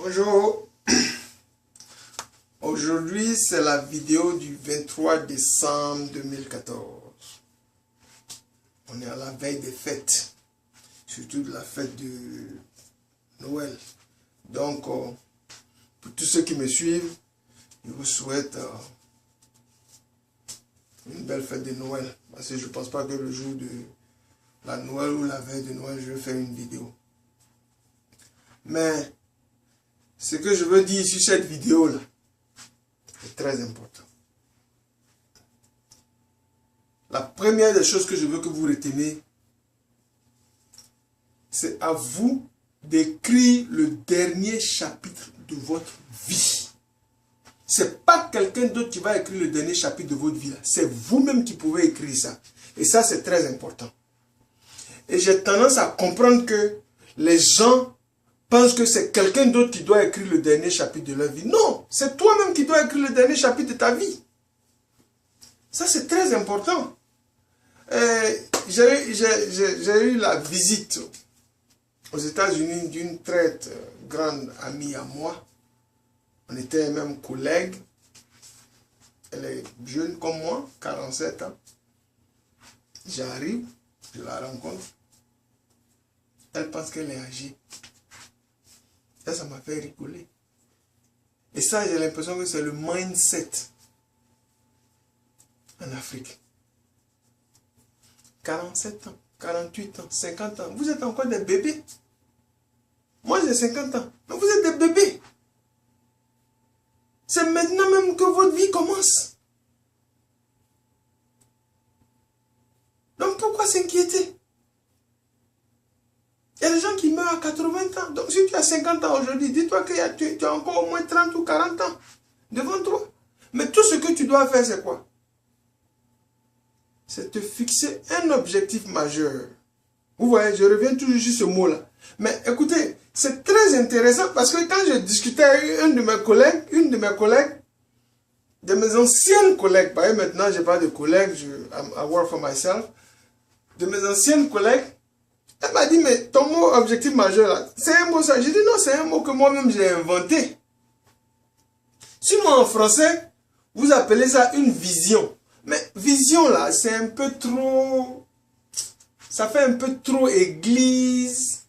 Bonjour, aujourd'hui c'est la vidéo du 23 décembre 2014. On est à la veille des fêtes, surtout de la fête de Noël. Donc, pour tous ceux qui me suivent, je vous souhaite une belle fête de Noël. Parce que je ne pense pas que le jour de la Noël ou la veille de Noël, je vais faire une vidéo. Mais ce que je veux dire sur cette vidéo-là est très important. La première des choses que je veux que vous reteniez, c'est à vous d'écrire le dernier chapitre de votre vie. Ce n'est pas quelqu'un d'autre qui va écrire le dernier chapitre de votre vie. C'est vous-même qui pouvez écrire ça. Et ça, c'est très important. Et j'ai tendance à comprendre que les gens pensent que c'est quelqu'un d'autre qui doit écrire le dernier chapitre de leur vie. Non, c'est toi-même qui dois écrire le dernier chapitre de ta vie. Ça, c'est très important. J'ai eu la visite aux États-Unis d'une très grande amie à moi. On était même collègues. Elle est jeune comme moi, 47 ans. J'arrive, je la rencontre. Elle pense qu'elle est âgée. Ça m'a fait rigoler. Et ça, j'ai l'impression que c'est le mindset en Afrique. 47 ans, 48 ans, 50 ans. Vous êtes encore des bébés. Moi, j'ai 50 ans. Mais vous êtes des bébés. C'est maintenant même que votre vie commence. Donc, pourquoi s'inquiéter? Il y a des gens qui meurent à 80 ans. Donc, si tu as 50 ans aujourd'hui, dis-toi que tu as encore au moins 30 ou 40 ans devant toi. Mais tout ce que tu dois faire, c'est quoi? C'est te fixer un objectif majeur. Vous voyez, je reviens toujours sur ce mot-là. Mais écoutez, c'est très intéressant parce que quand je discutais avec une de mes collègues, de mes anciennes collègues, parce que maintenant, je n'ai pas de collègues, I work for myself, de mes anciennes collègues, elle m'a dit, mais ton mot objectif majeur là, c'est un mot ça. J'ai dit non, c'est un mot que moi-même j'ai inventé. Sinon en français, vous appelez ça une vision. Mais vision là, c'est un peu trop, ça fait un peu trop église,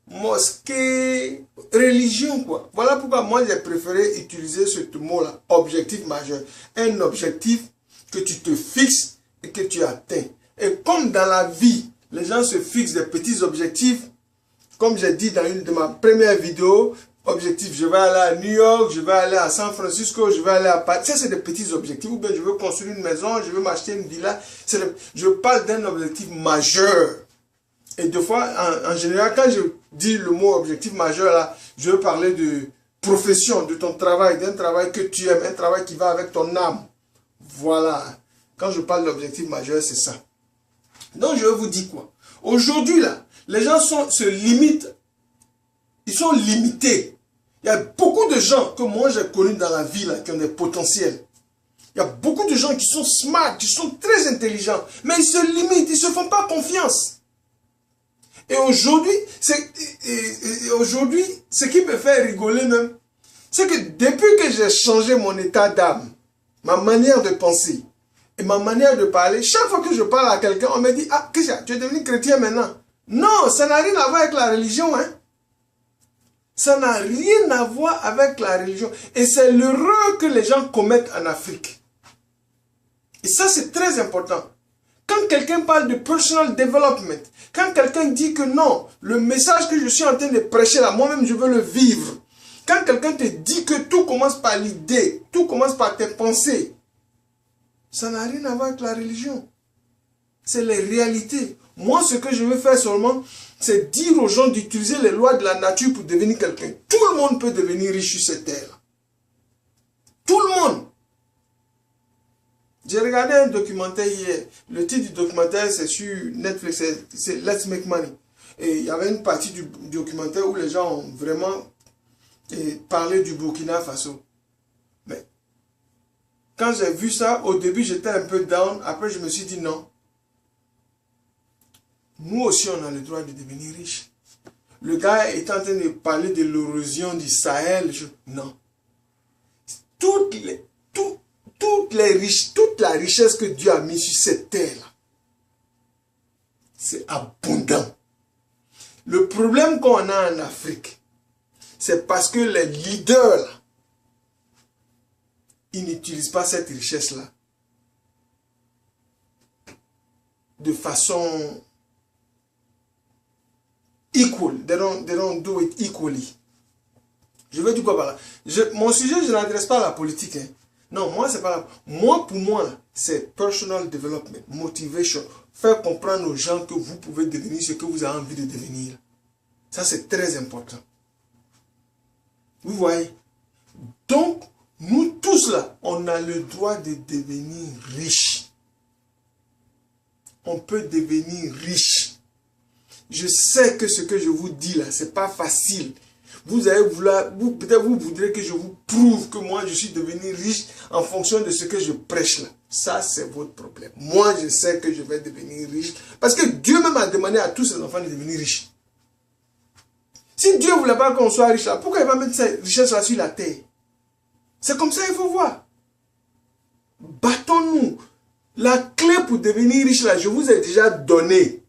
mosquée, religion quoi. Voilà pourquoi moi j'ai préféré utiliser ce mot là, objectif majeur. Un objectif que tu te fixes et que tu atteins. Et comme dans la vie, les gens se fixent des petits objectifs. Comme j'ai dit dans une de ma première vidéo, objectif, je vais aller à New York, je vais aller à San Francisco, je vais aller à Paris. Ça, c'est des petits objectifs. Ou bien je veux construire une maison, je veux m'acheter une villa. Je parle d'un objectif majeur. Et des fois, en général, quand je dis le mot objectif majeur, là, je veux parler de profession, de ton travail, d'un travail que tu aimes, un travail qui va avec ton âme. Voilà. Quand je parle d'objectif majeur, c'est ça. Donc, je vous dis quoi? Aujourd'hui, là, les gens se limitent. Ils sont limités. Il y a beaucoup de gens que moi, j'ai connus dans la vie, là, qui ont des potentiels. Il y a beaucoup de gens qui sont smart, qui sont très intelligents. Mais ils se limitent, ils ne se font pas confiance. Et aujourd'hui, ce qui me fait rigoler même, c'est que depuis que j'ai changé mon état d'âme, ma manière de penser, et ma manière de parler, chaque fois que je parle à quelqu'un, on me dit, ah, Kisha, tu es devenu chrétien maintenant. Non, ça n'a rien à voir avec la religion. Hein? Ça n'a rien à voir avec la religion. Et c'est l'erreur que les gens commettent en Afrique. Et ça, c'est très important. Quand quelqu'un parle de personal development, quand quelqu'un dit que non, le message que je suis en train de prêcher là, moi-même, je veux le vivre. Quand quelqu'un te dit que tout commence par l'idée, tout commence par tes pensées, ça n'a rien à voir avec la religion. C'est les réalités. Moi, ce que je veux faire seulement, c'est dire aux gens d'utiliser les lois de la nature pour devenir quelqu'un. Tout le monde peut devenir riche sur cette terre. Tout le monde. J'ai regardé un documentaire hier. Le titre du documentaire, c'est sur Netflix, c'est Let's Make Money. Et il y avait une partie du documentaire où les gens ont vraiment parlé du Burkina Faso. Mais quand j'ai vu ça, au début, j'étais un peu down. Après, je me suis dit non. Nous aussi, on a le droit de devenir riche. le gars est en train de parler de l'érosion du Sahel. Non. Toute la richesse que Dieu a mise sur cette terre-là, c'est abondant. Le problème qu'on a en Afrique, c'est parce que les leaders, là, ils n'utilisent pas cette richesse-là de façon equal. They don't do it equally. Je veux dire quoi par là? Mon sujet, je n'adresse pas à la politique. Hein. Non, moi, c'est pas là. Moi, pour moi, c'est personal development, motivation. Faire comprendre aux gens que vous pouvez devenir ce que vous avez envie de devenir. Ça, c'est très important. Vous voyez? Donc, nous tous là, on a le droit de devenir riches. On peut devenir riche. Je sais que ce que je vous dis là, c'est pas facile. Peut-être vous voudrez que je vous prouve que moi je suis devenu riche en fonction de ce que je prêche là. Ça, c'est votre problème. Moi, je sais que je vais devenir riche. Parce que Dieu même a demandé à tous ses enfants de devenir riches. Si Dieu ne voulait pas qu'on soit riche là, pourquoi il va mettre cette richesse là sur la terre? C'est comme ça il faut voir. Battons-nous. La clé pour devenir riche là, je vous ai déjà donné.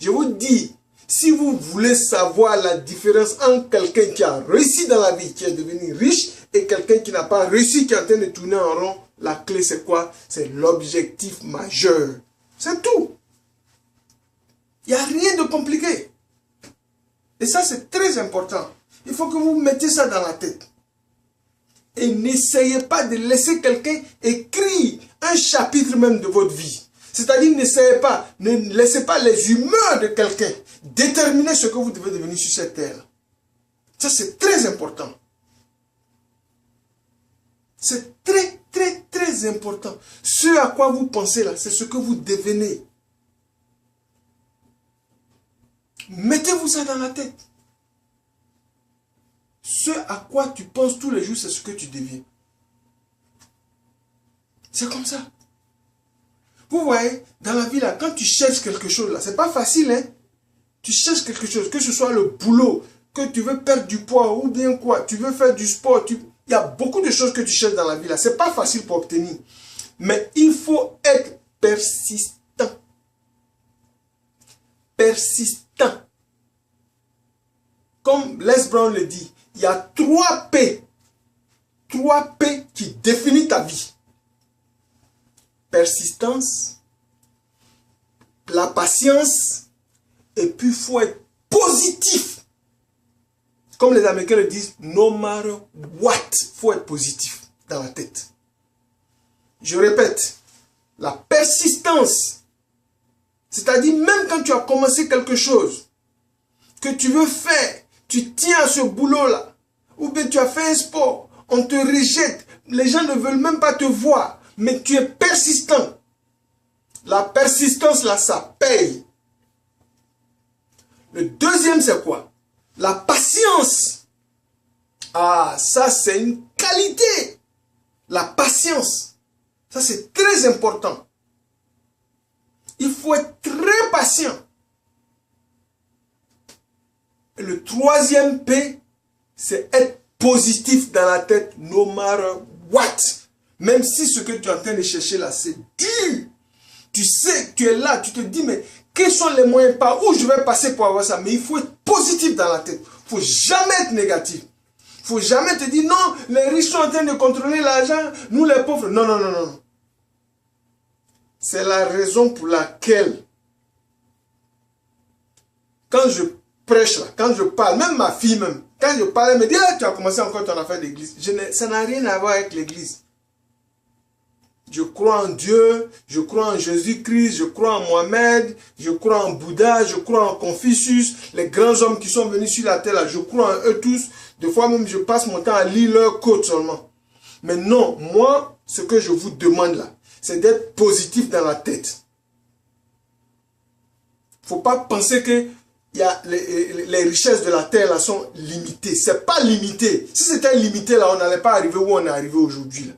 Je vous dis, si vous voulez savoir la différence entre quelqu'un qui a réussi dans la vie, qui est devenu riche, et quelqu'un qui n'a pas réussi, qui est en train de tourner en rond, la clé c'est quoi? C'est l'objectif majeur. C'est tout. Il n'y a rien de compliqué. Et ça c'est très important. Il faut que vous mettiez ça dans la tête. Et n'essayez pas de laisser quelqu'un écrire un chapitre même de votre vie. C'est-à-dire, ne laissez pas les humeurs de quelqu'un déterminer ce que vous devez devenir sur cette terre. Ça, c'est très important. C'est très, très, très important. Ce à quoi vous pensez là, c'est ce que vous devenez. Mettez-vous ça dans la tête. Ce à quoi tu penses tous les jours, c'est ce que tu deviens. C'est comme ça. Vous voyez, dans la vie là, quand tu cherches quelque chose là, c'est pas facile, hein. Tu cherches quelque chose, que ce soit le boulot, que tu veux perdre du poids ou bien quoi, tu veux faire du sport, il y a beaucoup de choses que tu cherches dans la vie là. C'est pas facile pour obtenir. Mais il faut être persistant. Persistant. Comme Les Brown le dit, il y a 3 P. 3 P qui définissent ta vie. Persistance, la patience, et puis il faut être positif. Comme les Américains le disent, no matter what, il faut être positif dans la tête. Je répète, la persistance, c'est-à-dire même quand tu as commencé quelque chose que tu veux faire, tu tiens à ce boulot-là, ou bien tu as fait un sport, on te rejette, les gens ne veulent même pas te voir, mais tu es persistant. La persistance là, ça paye. Le deuxième, c'est quoi? La patience. Ah, ça c'est une qualité. La patience. Ça c'est très important. Il faut être très patient. Et le troisième P, c'est être positif dans la tête, no matter what. Même si ce que tu es en train de chercher là, c'est dur. Tu sais, tu es là, tu te dis, mais quels sont les moyens par où je vais passer pour avoir ça? Mais il faut être positif dans la tête. Il ne faut jamais être négatif. Il ne faut jamais te dire, non, les riches sont en train de contrôler l'argent, nous les pauvres. Non, non, non, non. C'est la raison pour laquelle, quand je prêche là, quand je parle, même ma fille même, quand je parle, elle me dit, ah, tu as commencé encore ton affaire d'église. Ça n'a rien à voir avec l'église. Je crois en Dieu, je crois en Jésus-Christ, je crois en Mohamed, je crois en Bouddha, je crois en Confucius, les grands hommes qui sont venus sur la terre, là, je crois en eux tous. Des fois même, je passe mon temps à lire leurs côtes seulement. Mais non, moi, ce que je vous demande là, c'est d'être positif dans la tête. Il ne faut pas penser que les richesses de la terre là sont limitées. Ce n'est pas limité. Si c'était limité là, on n'allait pas arriver où on est arrivé aujourd'hui là.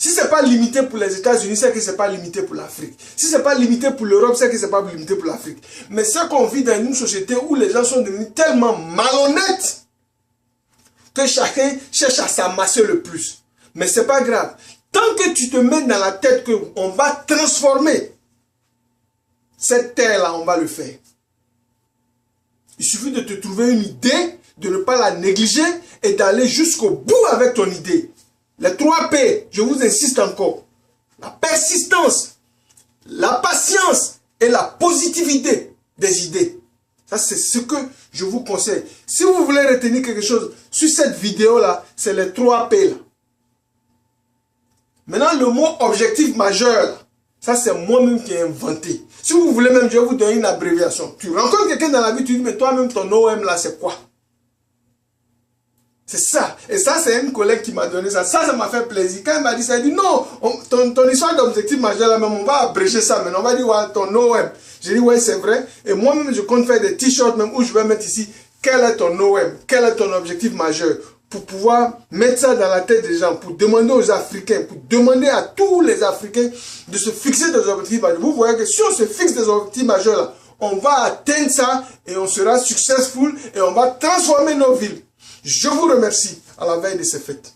Si ce n'est pas limité pour les États-Unis, c'est que ce n'est pas limité pour l'Afrique. Si ce n'est pas limité pour l'Europe, c'est que ce n'est pas limité pour l'Afrique. Mais c'est qu'on vit dans une société où les gens sont devenus tellement malhonnêtes que chacun cherche à s'amasser le plus. Mais ce n'est pas grave. Tant que tu te mets dans la tête qu'on va transformer cette terre-là, on va le faire. Il suffit de te trouver une idée, de ne pas la négliger et d'aller jusqu'au bout avec ton idée. Les 3 P, je vous insiste encore. La persistance, la patience et la positivité des idées. Ça, c'est ce que je vous conseille. Si vous voulez retenir quelque chose sur cette vidéo-là, c'est les 3 P là. Maintenant, le mot objectif majeur, ça c'est moi-même qui ai inventé. Si vous voulez même, je vais vous donner une abréviation. Tu rencontres quelqu'un dans la vie, tu dis, mais toi-même, ton OM là, c'est quoi? C'est ça. Et ça, c'est une collègue qui m'a donné ça. Ça m'a fait plaisir. Quand elle m'a dit ça, elle dit, non, ton histoire d'objectif majeur là, même, on va abréger ça. Maintenant, on va dire, ouais, ton OM. J'ai dit, ouais, c'est vrai. Et moi-même, je compte faire des t-shirts même où je vais mettre ici, quel est ton OM? Quel est ton objectif majeur? Pour pouvoir mettre ça dans la tête des gens, pour demander aux Africains, pour demander à tous les Africains de se fixer des objectifs majeurs. Vous voyez que si on se fixe des objectifs majeurs là, on va atteindre ça et on sera successful et on va transformer nos villes. Je vous remercie à la veille de ces fêtes.